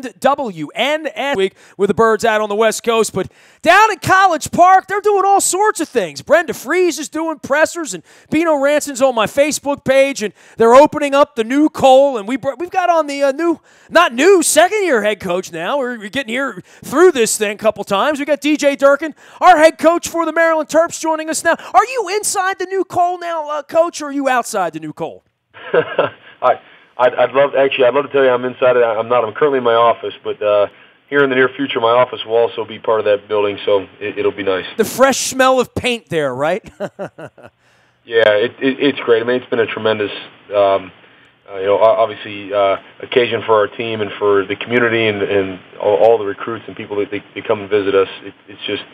WNST week with the Birds out on the West Coast. But down at College Park, they're doing all sorts of things. Brenda Freese is doing pressers, and Bino Ranson's on my Facebook page, and they're opening up the new Cole. And we've got on the second-year head coach now. We're getting here through this thing a couple times. We got DJ Durkin, our head coach for the Maryland Terps, joining us now. Are you inside the new Cole now, Coach, or are you outside the new Cole? I'd love to tell you I'm inside it. I'm not. I'm currently in my office, but here in the near future, my office will also be part of that building, so it'll be nice. The fresh smell of paint there, right? Yeah, it's great. I mean, it's been a tremendous, obviously occasion for our team and for the community and all the recruits and people that they come and visit us. It's just.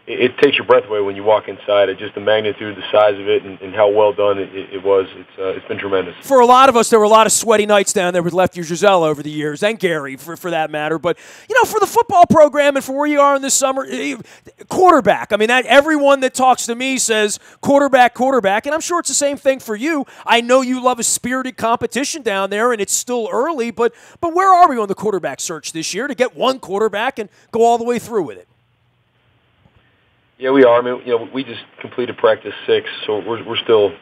It takes your breath away when you walk inside. Just the magnitude, the size of it, and how well done it was. It's been tremendous. For a lot of us, there were a lot of sweaty nights down there with Lefty Giselle over the years, and Gary, for that matter. But, for the football program and for where you are in this summer, quarterback. I mean, everyone that talks to me says quarterback, and I'm sure it's the same thing for you. I know you love a spirited competition down there, and it's still early, but where are we on the quarterback search this year to get one quarterback and go all the way through with it? Yeah, we are. I mean, we just completed practice 6, so we're still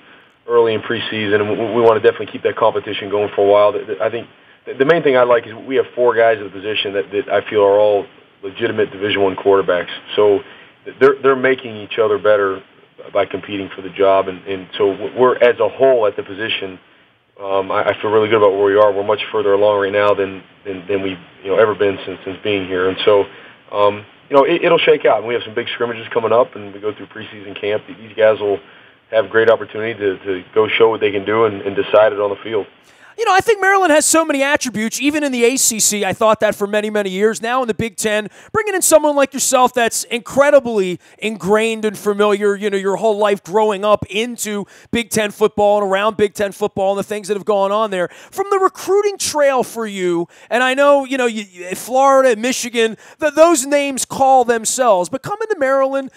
early in preseason, and we want to definitely keep that competition going for a while. I think the main thing I like is we have 4 guys in the position that I feel are all legitimate Division I quarterbacks. So they're making each other better by competing for the job, and so we're as a whole at the position. I feel really good about where we are. We're much further along right now than we've ever been since being here, and so. It'll shake out. And we have some big scrimmages coming up, and we go through preseason camp. These guys will have great opportunity to go show what they can do and decide it on the field. I think Maryland has so many attributes, even in the ACC. I thought that for many, many years. Now in the Big Ten, bringing in someone like yourself that's incredibly ingrained and familiar, your whole life growing up into Big Ten football and around Big Ten football and the things that have gone on there. From the recruiting trail for you, and I know, Florida, Michigan, those names call themselves, but coming to Maryland,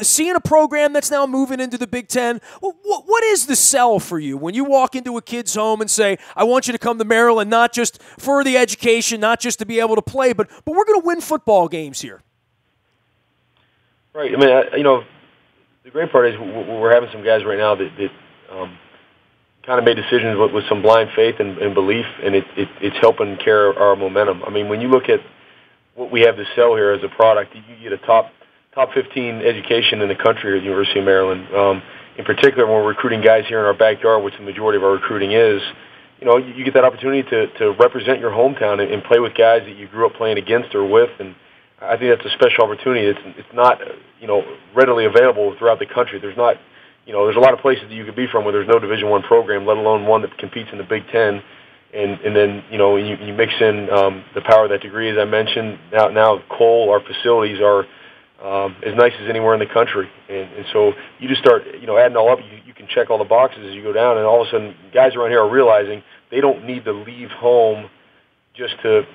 seeing a program that's now moving into the Big Ten, what is the sell for you when you walk into a kid's home and say, I want you to come to Maryland, not just for the education, not just to be able to play, but we're going to win football games here. Right. I mean, the great part is we're having some guys right now that kind of made decisions with some blind faith and belief, and it's helping carry our momentum. I mean, when you look at what we have to sell here as a product, you get a top 15 education in the country here at the University of Maryland. In particular, when we're recruiting guys here in our backyard, which the majority of our recruiting is, you get that opportunity to represent your hometown and play with guys that you grew up playing against or with, and I think that's a special opportunity. It's not, readily available throughout the country. There's not, there's a lot of places that you could be from where there's no Division I program, let alone one that competes in the Big Ten, and then, you mix in the power of that degree, as I mentioned. Now Cole, our facilities are as nice as anywhere in the country, and so you just start, adding all up. You can check all the boxes as you go down, and all of a sudden, guys around here are realizing they don't need to leave home just to,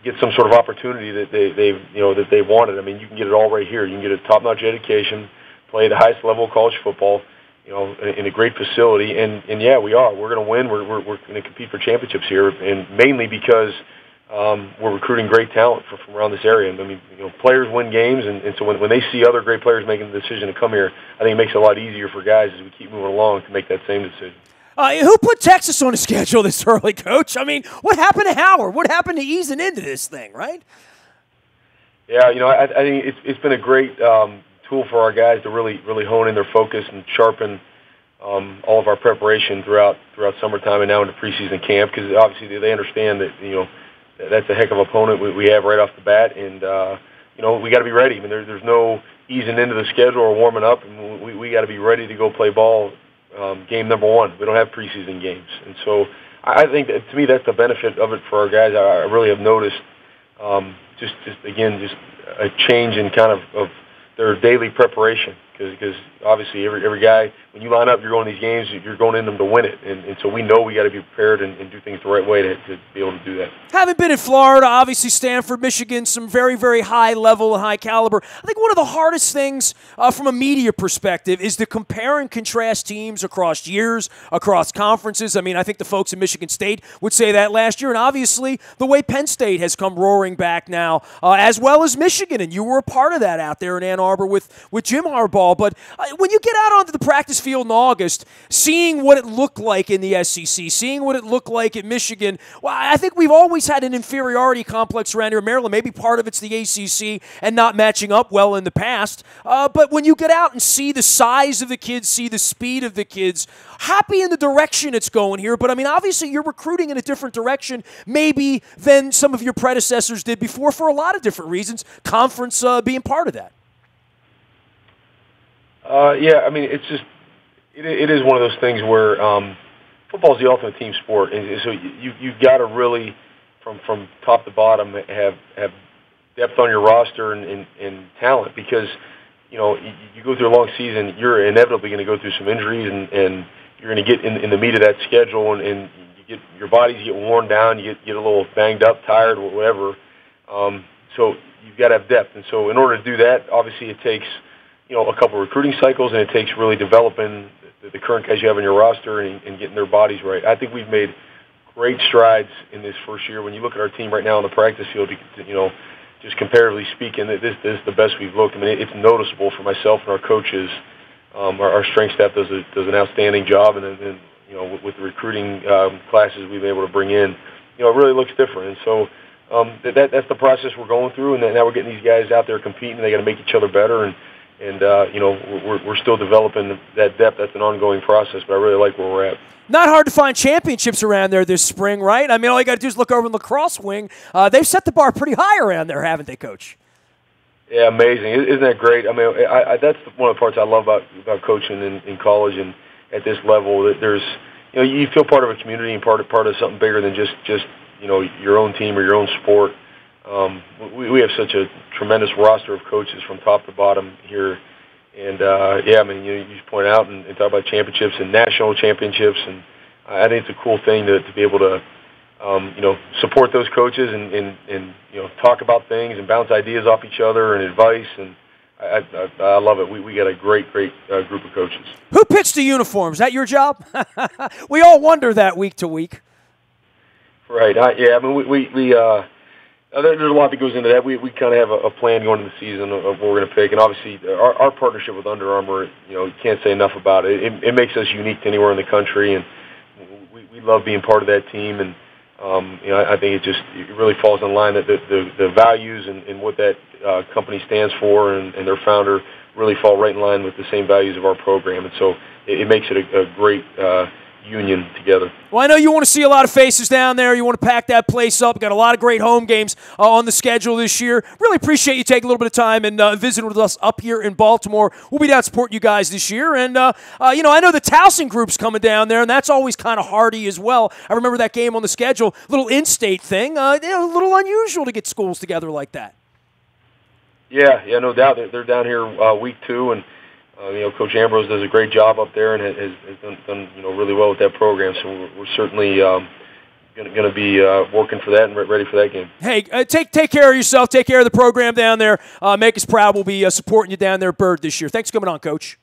get some sort of opportunity that they wanted. I mean, you can get it all right here. You can get a top-notch education, play at the highest level of college football, in a great facility, and yeah, we are. We're going to win. We're going to compete for championships here, and mainly because we're recruiting great talent from around this area. And I mean, players win games, and so when they see other great players making the decision to come here, I think it makes it a lot easier for guys as we keep moving along to make that same decision. Who put Texas on the schedule this early, Coach? I mean, what happened to Howard? What happened to easing into this thing, right? Yeah, I think it's been a great tool for our guys to really hone in their focus and sharpen all of our preparation throughout summertime and now into preseason camp, because obviously they understand that that's a heck of an opponent we have right off the bat, and we got to be ready. I mean, there's no easing into the schedule or warming up, and we got to be ready to go play ball. Game number 1. We don't have preseason games, and so I think that, to me, that's the benefit of it for our guys. I really have noticed just a change in kind of their daily preparation, because obviously every guy, when you line up, you're going to these games, you're going in them to win it, and so we know we got to be prepared and do things the right way to be able to do that. Having been in Florida, obviously Stanford, Michigan, some very, very high level and high caliber. I think one of the hardest things from a media perspective is to compare and contrast teams across years, across conferences. I mean, I think the folks in Michigan State would say that last year, and obviously the way Penn State has come roaring back now, as well as Michigan, and you were a part of that out there in Ann Arbor with Jim Harbaugh. But when you get out onto the practice field in August, seeing what it looked like in the SEC, seeing what it looked like at Michigan, well, I think we've always had an inferiority complex around here in Maryland. Maybe part of it's the ACC and not matching up well in the past. But when you get out and see the size of the kids, see the speed of the kids, happy in the direction it's going here. But, I mean, obviously you're recruiting in a different direction maybe than some of your predecessors did before for a lot of different reasons, conference being part of that. Yeah, I mean, it is one of those things where football is the ultimate team sport, and so you've got to really, from top to bottom, have depth on your roster and talent, because you go through a long season, you're inevitably going to go through some injuries, and you're going to get in the meat of that schedule, and your bodies get worn down, you get a little banged up, tired, whatever. So you've got to have depth, and so in order to do that, obviously it takes a couple of recruiting cycles, and it takes really developing the current guys you have on your roster and getting their bodies right. I think we've made great strides in this first year. When you look at our team right now on the practice field, just comparatively speaking, this is the best we've looked. I mean, it's noticeable for myself and our coaches. Our strength staff does an outstanding job, and then with the recruiting classes we've been able to bring in, it really looks different. And so that's the process we're going through, and now we're getting these guys out there competing. They got to make each other better, and we're still developing that depth. That's an ongoing process, but I really like where we're at. Not hard to find championships around there this spring, right? I mean, all you got to do is look over in the lacrosse wing. They've set the bar pretty high around there, haven't they, Coach? Yeah, amazing. Isn't that great? I mean, that's one of the parts I love about coaching in college and at this level. That there's, you feel part of a community and part of something bigger than just your own team or your own sport. We have such a tremendous roster of coaches from top to bottom here, and I mean, you just point out and talk about championships and national championships, and I think it's a cool thing to be able to support those coaches and talk about things and bounce ideas off each other and advice, and I love it. We got a great group of coaches. Who pitched the uniforms? Is that your job? We all wonder that week to week. Right. I mean, there's a lot that goes into that. We kind of have a plan going into the season of what we're going to pick, and obviously our partnership with Under Armour, you can't say enough about it. It makes us unique to anywhere in the country, and we love being part of that team. And I think it really falls in line that the values and what that company stands for and their founder really fall right in line with the same values of our program, and so it makes it a great union together. Well, I know you want to see a lot of faces down there. You want to pack that place up. We've got a lot of great home games on the schedule this year. Really appreciate you taking a little bit of time and visiting with us up here in Baltimore. We'll be down supporting you guys this year. And, I know the Towson group's coming down there, and that's always kind of hardy as well. I remember that game on the schedule, little in-state thing. A little unusual to get schools together like that. Yeah, no doubt. They're down here week 2, and Coach Ambrose does a great job up there and has done really well with that program. So we're certainly going to be working for that and ready for that game. Hey, take care of yourself. Take care of the program down there. Make us proud. We'll be supporting you down there, Bird, this year. Thanks for coming on, Coach.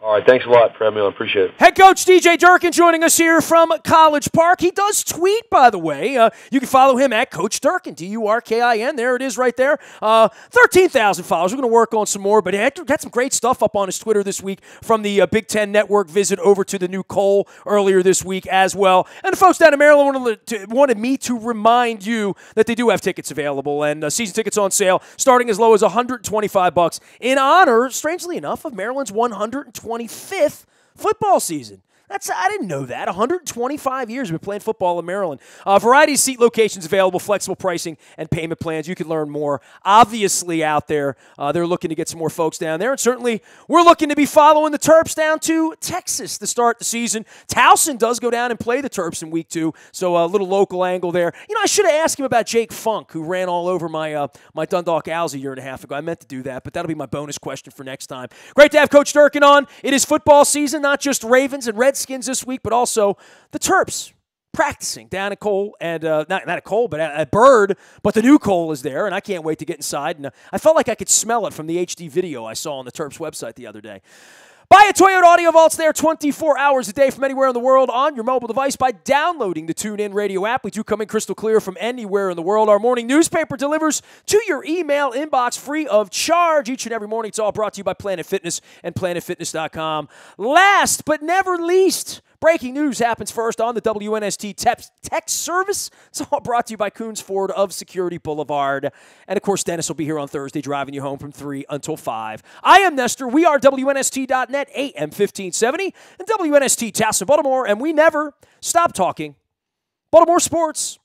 All right, thanks a lot for having me on. Appreciate it. Head coach DJ Durkin joining us here from College Park. He does tweet, by the way. You can follow him at Coach Durkin, Durkin. There it is right there. 13,000 followers. We're going to work on some more, but he had some great stuff up on his Twitter this week from the Big Ten Network visit over to the new Cole earlier this week as well. And the folks down in Maryland wanted me to remind you that they do have tickets available, and season tickets on sale starting as low as $125 in honor, strangely enough, of Maryland's 125th football season. I didn't know that. 125 years we've been playing football in Maryland. Variety of seat locations available, flexible pricing, and payment plans. You can learn more. Obviously out there, they're looking to get some more folks down there. And certainly we're looking to be following the Terps down to Texas to start the season. Towson does go down and play the Terps in week 2, so a little local angle there. I should have asked him about Jake Funk, who ran all over my Dundalk Owls a year and a half ago. I meant to do that, but that'll be my bonus question for next time. Great to have Coach Durkin on. It is football season, not just Ravens and Redskins this week, but also the Terps practicing down at Cole, and not at Cole, but at Bird, but the new Cole is there, and I can't wait to get inside. And I felt like I could smell it from the HD video I saw on the Terps website the other day. Buy a Toyota Audio Vaults there 24 hours a day from anywhere in the world on your mobile device by downloading the TuneIn Radio app. We do come in crystal clear from anywhere in the world. Our morning newspaper delivers to your email inbox free of charge each and every morning. It's all brought to you by Planet Fitness and PlanetFitness.com. Last but never least, breaking news happens first on the WNST text service. It's all brought to you by Coons Ford of Security Boulevard. And, of course, Dennis will be here on Thursday driving you home from 3 until 5. I am Nestor. We are WNST.net, AM 1570, and WNST Towson, Baltimore. And we never stop talking Baltimore sports.